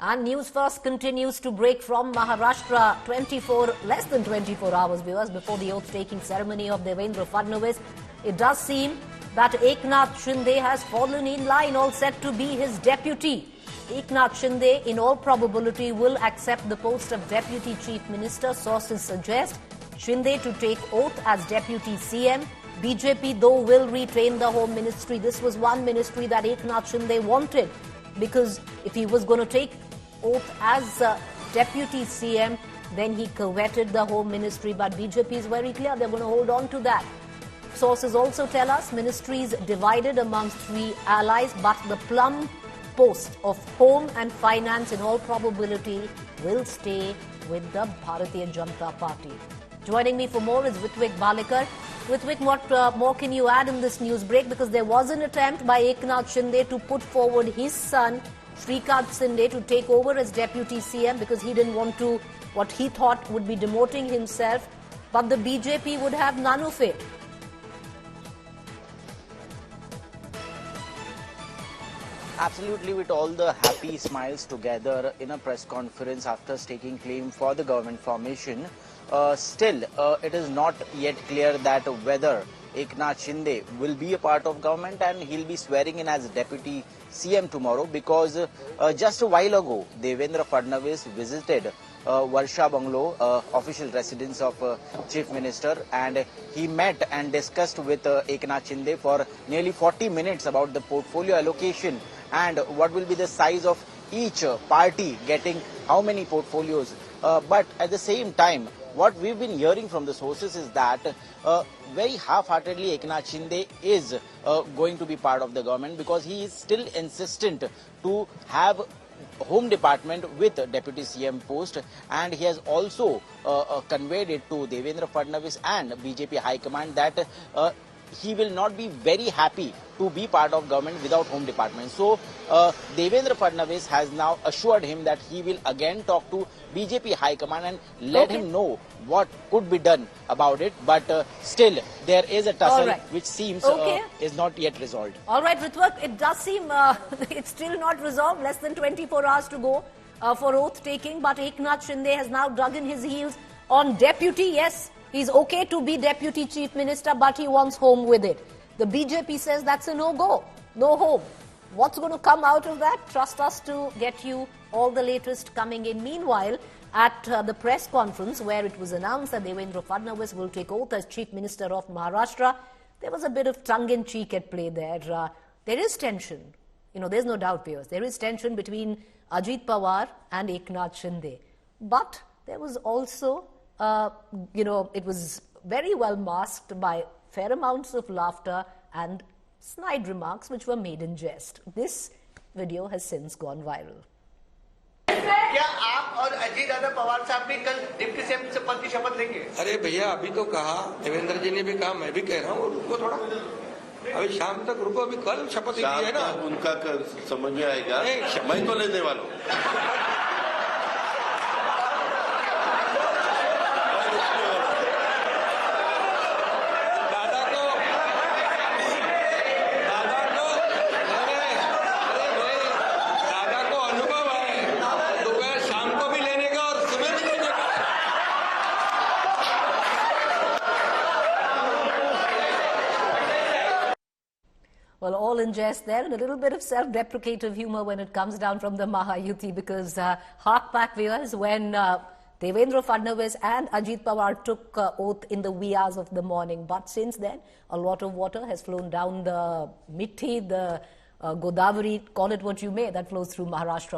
And News First continues to break from Maharashtra less than 24 hours, viewers, before the oath-taking ceremony of Devendra Fadnavis. It does seem that Eknath Shinde has fallen in line, all set to be his deputy. Eknath Shinde, in all probability, will accept the post of Deputy Chief Minister. Sources suggest Shinde to take oath as Deputy CM. BJP, though, will retain the Home Ministry. This was one ministry that Eknath Shinde wanted, because if he was going to take oath as Deputy CM, then he coveted the Home Ministry. But BJP is very clear, they're going to hold on to that. Sources also tell us ministries divided amongst three allies, but the plum post of Home and Finance in all probability will stay with the Bharatiya Janata Party. Joining me for more is Ritwik Balekar. Ritwik, what more can you add in this news break? Because there was an attempt by Eknath Shinde to put forward his son, Shrikant Shinde, to take over as Deputy CM because he didn't want to, what he thought would be demoting himself. But the BJP would have none of it. Absolutely, with all the happy smiles together in a press conference after staking claim for the government formation, still it is not yet clear that whether Eknath Shinde will be a part of government and he'll be swearing in as Deputy CM tomorrow, because just a while ago Devendra Fadnavis visited Varsha Bungalow, official residence of Chief Minister, and he met and discussed with Eknath Shinde for nearly 40 minutes about the portfolio allocation and what will be the size of each party getting how many portfolios. But at the same time, what we've been hearing from the sources is that very half-heartedly Eknath Shinde is going to be part of the government, because he is still insistent to have Home Department with Deputy CM post, and he has also conveyed it to Devendra Fadnavis and BJP High Command that he will not be very happy to be part of government without Home Department. So Devendra Fadnavis has now assured him that he will again talk to BJP High Command and let him know what could be done about it. But still, there is a tussle which seems is not yet resolved. All right, Ritwik, it does seem it's still not resolved. Less than 24 hours to go for oath-taking. But Eknath Shinde has now dug in his heels on deputy. Yes, he's okay to be Deputy Chief Minister, but he wants Home with it. The BJP says that's a no-go, no Home. What's going to come out of that? Trust us to get you all the latest coming in. Meanwhile, at the press conference where it was announced that Devendra Fadnavis will take oath as Chief Minister of Maharashtra, there was a bit of tongue-in-cheek at play there. There is tension. You know, there's no doubt, viewers. There is tension between Ajit Pawar and Eknath Shinde. But there was also, it was very well masked by fair amounts of laughter and snide remarks which were made in jest. This video has since gone viral. क्या आप और अजीत दादा पवार साहब भी कल deputy CM पद की शपथ लेंगे? अरे भैया, अभी तो कहा, देवेंद्र जी ने भी कहा, मैं भी कह रहा हूँ, रुको थोड़ा, अभी शाम तक रुको, अभी कल शपथ ली है ना, उनका समझ में आएगा, मैं तो लेने वाला हूँ। Well, all in jest there, and a little bit of self-deprecative humor when it comes down from the Mahayuti, because hark back, viewers, when Devendra Fadnavis and Ajit Pawar took oath in the wee hours of the morning. But since then, a lot of water has flown down the Mithi, the Godavari, call it what you may, that flows through Maharashtra.